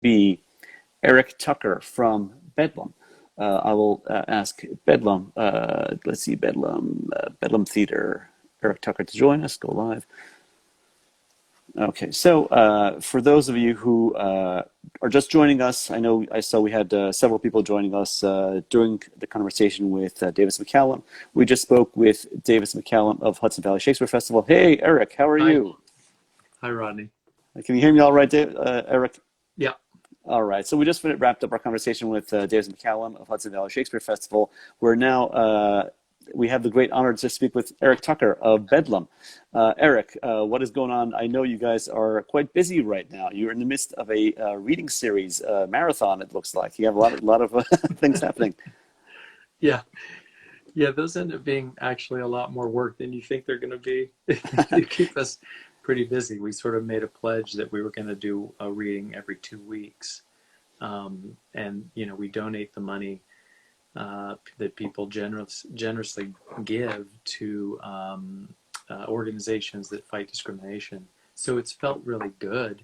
be Eric Tucker from Bedlam. I will ask Bedlam, let's see, Bedlam Theater, Eric Tucker to join us, go live. Okay, so for those of you who are just joining us, I saw we had several people joining us during the conversation with Davis McCallum. We just spoke with Davis McCallum of Hudson Valley Shakespeare Festival. Hey, Eric, how are Hi. you? Hi, Rodney. Can you hear me all right, Eric? Yeah. All right, so we just wrapped up our conversation with Davis McCallum of Hudson Valley Shakespeare Festival. We're now we have the great honor to speak with Eric Tucker of Bedlam. Eric, what is going on? I know you guys are quite busy right now. You're in the midst of a reading series marathon. It looks like you have a lot of things happening. Yeah. Yeah. Those end up being actually a lot more work than you think they're going to be. They keep us pretty busy. We sort of made a pledge that we were going to do a reading every 2 weeks. And, we donate the money that people generously give to organizations that fight discrimination. So it's felt really good,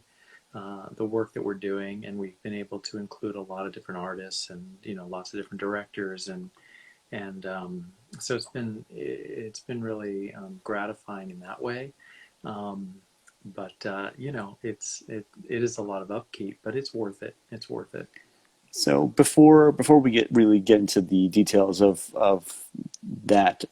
the work that we're doing, and we've been able to include a lot of different artists and lots of different directors, and so it's been really gratifying in that way. Um, but it is a lot of upkeep, but it's worth it. It's worth it. So before we really get into the details of that,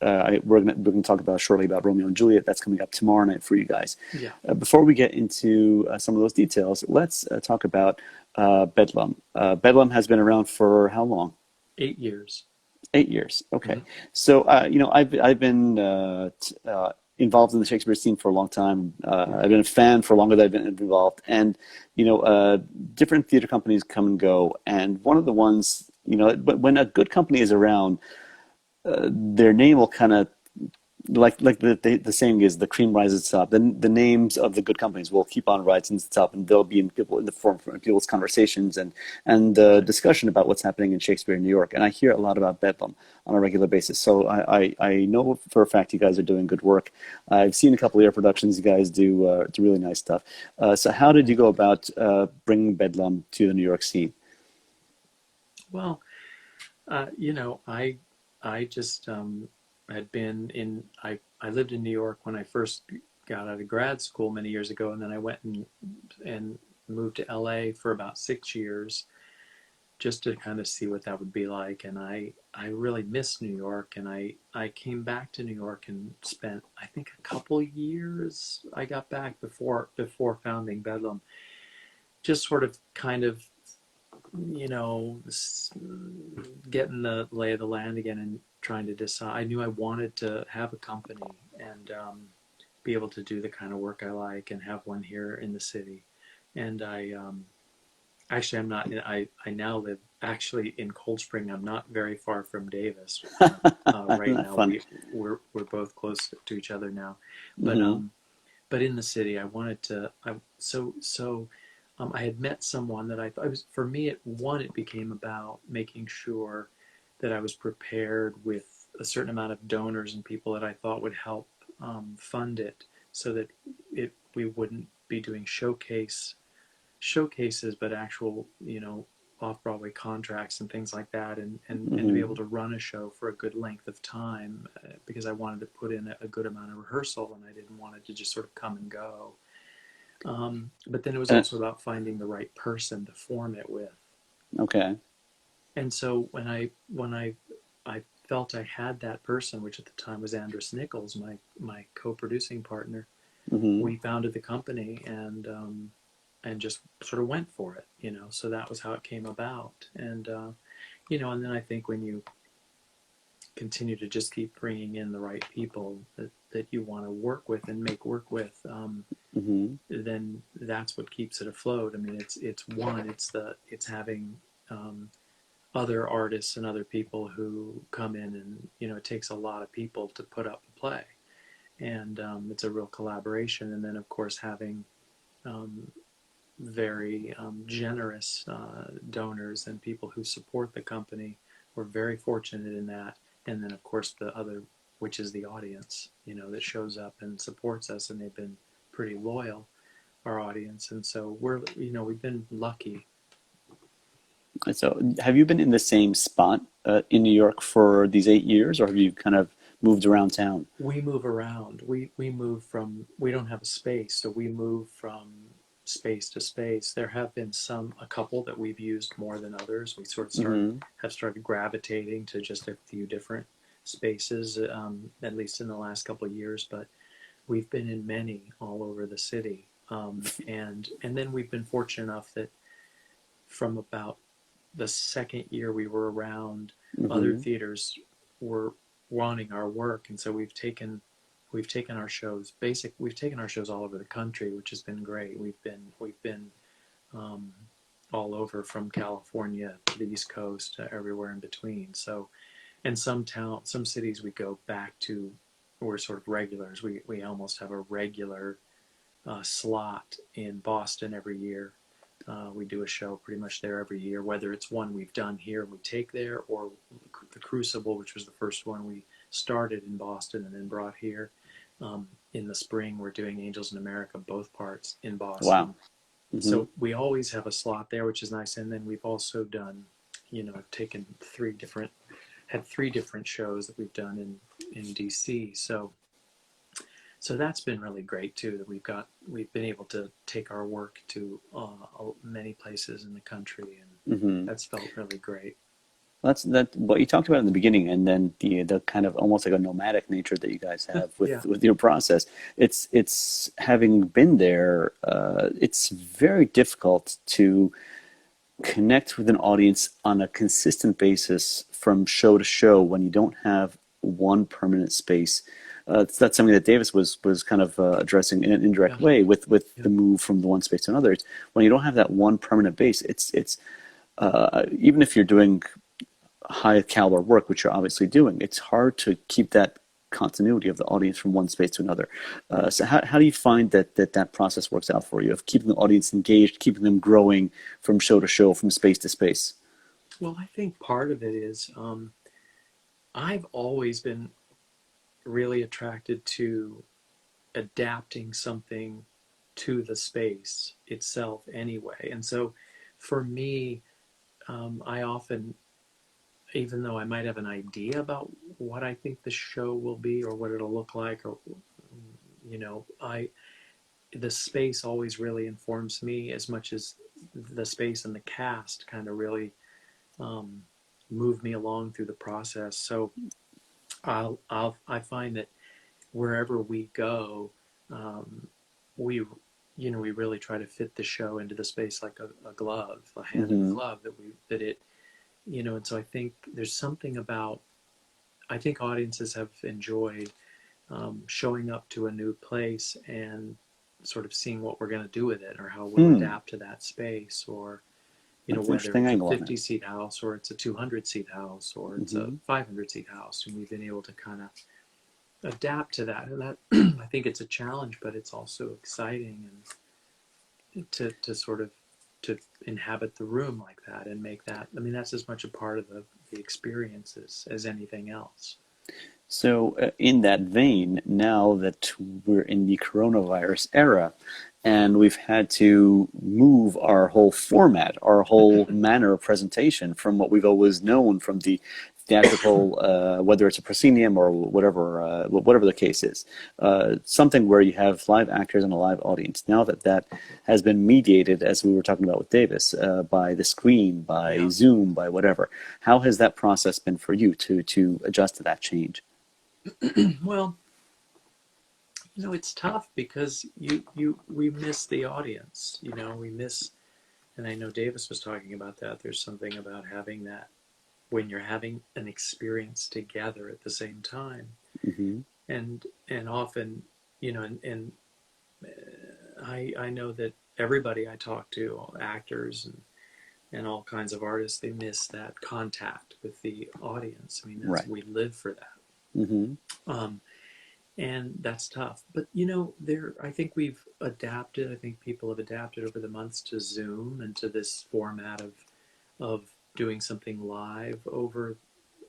we're gonna talk about shortly about Romeo and Juliet. That's coming up tomorrow night for you guys. Yeah. Before we get into some of those details, let's talk about Bedlam. Bedlam has been around for how long? 8 years. 8 years. Okay. Hmm. So I've been involved in the Shakespeare scene for a long time. I've been a fan for longer than I've been involved, and different theater companies come and go. And one of the ones, but when a good company is around, their name will kind of like the saying is the cream rises to the top. Then the names of the good companies will keep on rising to the top, and they'll be in the form of people's conversations and Right. discussion about what's happening in Shakespeare in New York. And I hear a lot about Bedlam on a regular basis. So I know for a fact you guys are doing good work. I've seen a couple of your productions. You guys do really nice stuff. So how did you go about bringing Bedlam to the New York scene? Well, I just had been in. I lived in New York when I first got out of grad school many years ago, and then I went and moved to LA for about 6 years just to kind of see what that would be like. And I really missed New York, and I came back to New York and spent, I think, a couple years. I got back before founding Bedlam, just sort of kind of getting the lay of the land again and trying to decide. I knew I wanted to have a company and be able to do the kind of work I like and have one here in the city. And actually, I'm not. I now live actually in Cold Spring. I'm not very far from Davis. Right Not now, fun. we're both close to each other now, but Hmm. in the city, I wanted to. I had met someone that I thought it was for me. It became about making sure that I was prepared with a certain amount of donors and people that I thought would help fund it, so that we wouldn't be doing showcases, but actual off Broadway contracts and things like that, and to be able Hmm. to run a show for a good length of time, because I wanted to put in a good amount of rehearsal, and I didn't want it to just sort of come and go. But then it was Uh, also about finding the right person to form it with. okay. And so when I felt I had that person, which at the time was Andrus Nichols, my co-producing partner, Hmm. we founded the company and just sort of went for it. So that was how it came about. And then I think when you continue to just keep bringing in the right people that you want to work with and make work with, Hmm. then that's what keeps it afloat. I mean, it's having other artists and other people who come in, and it takes a lot of people to put up a play, and it's a real collaboration. And then of course having um, very generous donors and people who support the company. We're very fortunate in that. And then of course the other, which is the audience, that shows up and supports us, and they've been pretty loyal, our audience. And so we've been lucky So, have you been in the same spot in New York for these 8 years, or have you kind of moved around town? We move around. We move from, we don't have a space, so we move from space to space. There have been a couple that we've used more than others. We sort of Hmm. have started gravitating to just a few different spaces, at least in the last couple of years. But we've been in many all over the city, and then we've been fortunate enough that from about the second year we were around, other Hmm. theaters were wanting our work, and so we've taken our shows all over the country, which has been great. We've been um, all over, from California to the East Coast to everywhere in between. So, and some cities we go back to. We're sort of regulars. We almost have a regular slot in Boston every year. We do a show pretty much there every year, whether it's one we've done here and we take there, or the Crucible, which was the first one we started in Boston and then brought here. In the spring, we're doing Angels in America, both parts in Wow. Boston. Hmm. So we always have a slot there, which is nice. And then we've also done, I've had three different shows that we've done in DC. So that's been really great too, that we've been able to take our work to many places in the country, and Hmm. that's felt really great. That's that what you talked about in the beginning, and then the kind of almost like a nomadic nature that you guys have Yeah, with your process. It's having been there. It's very difficult to connect with an audience on a consistent basis from show to show when you don't have one permanent space. That's something that Davis was kind of addressing in an indirect yeah, way with yeah, the move from the one space to another. It's when you don't have that one permanent base. It's even if you're doing high caliber work, which you're obviously doing, it's hard to keep that continuity of the audience from one space to another. So how do you find that process works out for you of keeping the audience engaged, keeping them growing from show to show, from space to space? well, I think part of it is, I've always been really attracted to adapting something to the space itself anyway. And so for me, I often, even though I might have an idea about what I think the show will be or what it'll look like, or I the space always really informs me as much as the space and the cast kind of really um, move me along through the process. So I find that wherever we go, um, we we really try to fit the show into the space like a glove, a hand in a Hmm. glove, that it and so I think there's something about, I think audiences have enjoyed showing up to a new place and sort of seeing what we're going to do with it, or how we'll Hmm. adapt to that space, or That's an whether interesting it's a angle on it. 50-seat house, or it's a 200-seat house, or it's a Hmm. 500-seat house, and we've been able to kind of adapt to that. And that I think it's a challenge, but it's also exciting, and to sort of to inhabit the room like that and make that. I mean, that's as much a part of the experience as anything else. So, in that vein, now that we're in the coronavirus era and we've had to move our whole format, our whole manner of presentation from what we've always known from the theatrical, whether it's a proscenium or whatever the case is, something where you have live actors and a live audience. Now that has been mediated, as we were talking about with Davis, by the screen, by Yeah. Zoom, by whatever. How has that process been for you to adjust to that change? Well, it's tough because we miss the audience. We miss, and I know Davis was talking about that. There's something about having that when you're having an experience together at the same time, Hmm. and often, and I know that everybody I talk to, actors and all kinds of artists, they miss that contact with the audience. I mean, Right. we live for that. Hmm. Um, and that's tough. But I think we've adapted. I think people have adapted over the months to Zoom and to this format of doing something live over.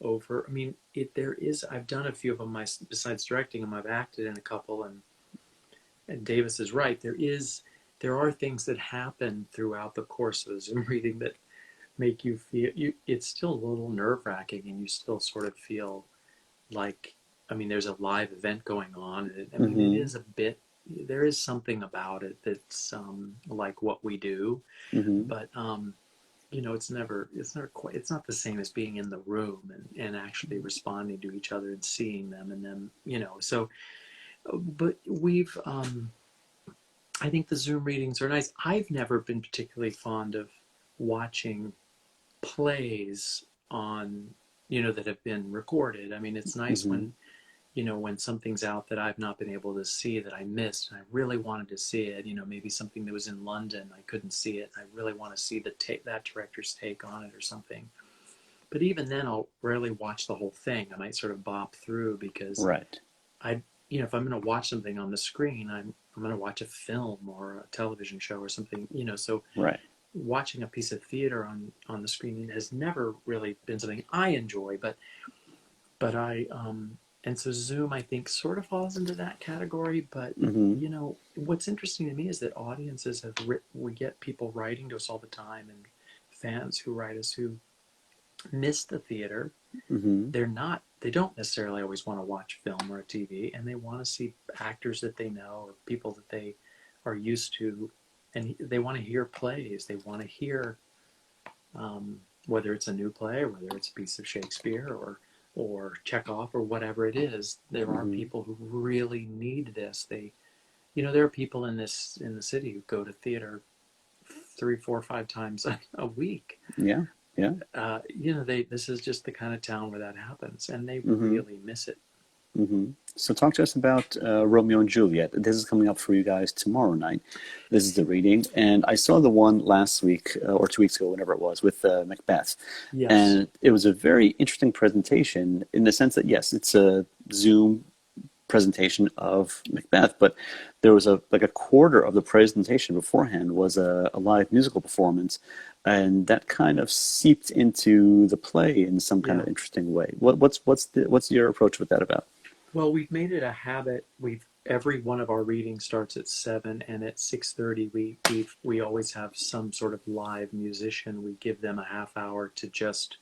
I mean, there is. I've done a few of them. Besides directing them, I've acted in a couple. And Davis is right. There are things that happen throughout the course of a Zoom reading make you feel it's still a little nerve-wracking, and you still sort of feel like, I mean, there's a live event going on. I mean, it Mm-hmm. is a bit, there is something about it that's like what we do, Mm-hmm. but it's never quite, it's not the same as being in the room and actually responding to each other and seeing them and them, so, but I think the Zoom readings are nice. I've never been particularly fond of watching plays on, that have been recorded. I mean, it's nice Mm-hmm. when something's out that I've not been able to see, that I missed and I really wanted to see it, maybe something that was in London, I couldn't see it. I really want to see that director's take on it or something. But even then, I'll rarely watch the whole thing. I might sort of bop through because Right. if I'm going to watch something on the screen, I'm going to watch a film or a television show or something, so Right. watching a piece of theater on the screen has never really been something I enjoy, but and so Zoom, I think, sort of falls into that category. But Mm-hmm. what's interesting to me is that audiences we get people writing to us all the time, and fans who write us who miss the theater. Mm-hmm. They don't necessarily always want to watch film or TV, and they want to see actors that they know or people that they are used to, and they want to hear plays. They want to hear, whether it's a new play or whether it's a piece of Shakespeare or Chekhov or whatever it is. There are Mm-hmm. people who really need this. There are people in the city who go to theater 3, 4, 5 times a week. Yeah. Yeah. This is just the kind of town where that happens, and they Mm-hmm. really miss it. Mm-hmm. So talk to us about Romeo and Juliet. This is coming up for you guys tomorrow night. This is the reading, and I saw the one last week or 2 weeks ago, whenever it was, with Macbeth, Yes. and it was a very interesting presentation in the sense that yes, it's a Zoom presentation of Macbeth, but there was a quarter of the presentation beforehand was a live musical performance, and that kind of seeped into the play in some kind Yeah. of interesting way. What's your approach with that about? Well, we've made it a habit. Every one of our readings starts at 7, and at 6:30 we always have some sort of live musician. We give them a half hour to just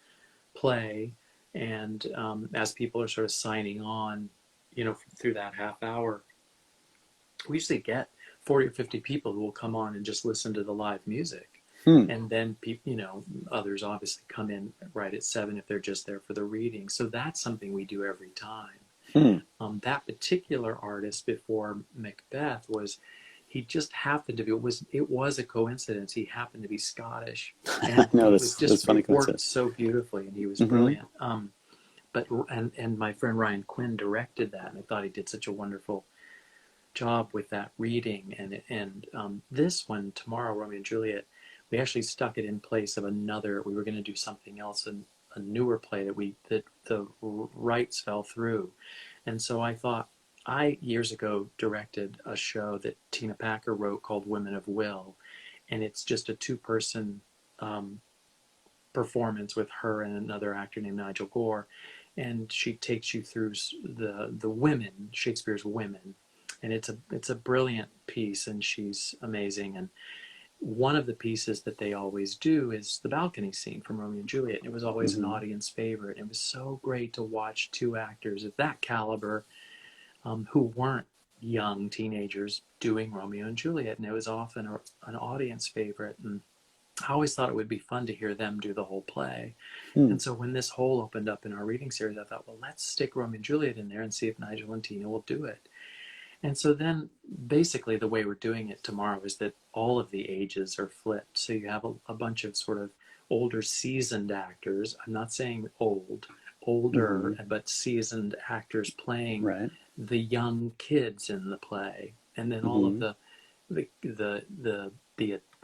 play, and as people are sort of signing on, through that half hour, we usually get 40 or 50 people who will come on and just listen to the live music. Hmm. And then others obviously come in right at 7 if they're just there for the reading. So that's something we do every time. Hmm. That particular artist before Macbeth he just happened to be, it was a coincidence. He happened to be Scottish, and No, that's funny it worked coincidence. so beautifully, and he was Mm-hmm. brilliant. And my friend Ryan Quinn directed that, and I thought he did such a wonderful job with that reading. And this one tomorrow, Romeo and Juliet, we actually stuck it in place of another. We were going to do something else, and a newer play that the rights fell through, and so I thought, I years ago directed a show that Tina Packer wrote called Women of Will, and it's just a two-person um, performance with her and another actor named Nigel Gore, and she takes you through the women, Shakespeare's women, and it's a brilliant piece, and she's amazing. And one of the pieces that they always do is the balcony scene from Romeo and Juliet. And it was always an Mm-hmm. audience favorite. It was so great to watch two actors of that caliber, who weren't young teenagers, doing Romeo and Juliet, and it was often an audience favorite. And I always thought it would be fun to hear them do the whole play. Hmm. And so when this hole opened up in our reading series, I thought, well, let's stick Romeo and Juliet in there and see if Nigel and Tina will do it. And so then basically the way we're doing it tomorrow is that all of the ages are flipped. So you have a bunch of sort of older, seasoned actors. I'm not saying older, Mm-hmm. but seasoned actors playing Right. the young kids in the play. And then all of Mm-hmm.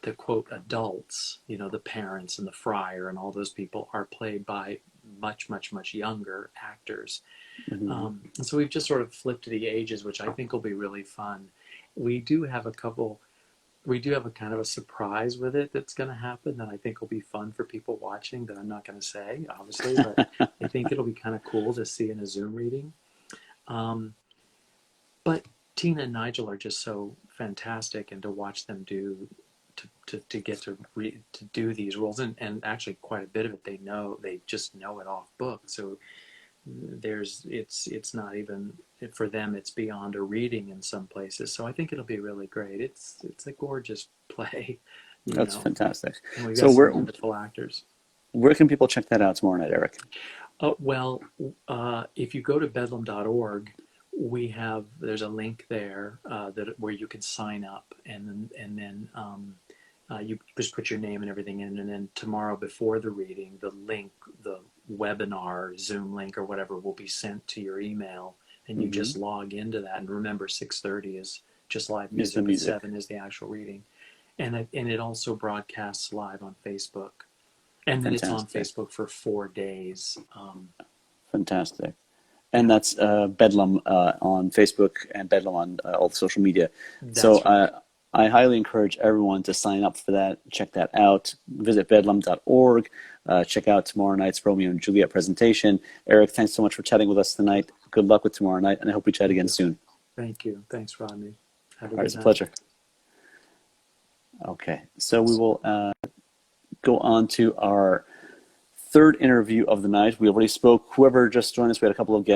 the quote adults, the parents and the friar and all those people are played by much, much, much younger actors. Mm-hmm. And so we've just sort of flipped the ages, which I think will be really fun. We do have a couple, we do have a kind of a surprise with it that's going to happen that I think will be fun for people watching, that I'm not going to say, obviously, but I think it'll be kind of cool to see in a Zoom reading. Um, but Tina and Nigel are just so fantastic, and to watch them to get to do these roles, and actually quite a bit of it they just know it off book. So it's not even for them, it's beyond a reading in some places. So I think it'll be really great. It's a gorgeous play. That's fantastic. And we've got So some wonderful actors. where can people check that out tomorrow night, Eric? Well, if you go to bedlam.org, there's a link there where you can sign up, and then you just put your name and everything in, and then tomorrow before the reading, the link, the webinar Zoom link or whatever, will be sent to your email, and you just log into that. And remember, 6:30 is just live music, and 7 is the actual reading, and it also broadcasts live on Facebook. And then it's on Facebook for 4 days. Fantastic. And that's Bedlam on Facebook and Bedlam on all the social media. So right. I highly encourage everyone to sign up for that. Check that out. Visit bedlam.org. Check out tomorrow night's Romeo and Juliet presentation. Eric, thanks so much for chatting with us tonight. Good luck with tomorrow night, and I hope we chat again soon. Thank you. Thanks, Rodney. Have a good night. It's a night. pleasure. Okay, so we will go on to our third interview of the night. We already spoke. Whoever just joined us, we had a couple of guests.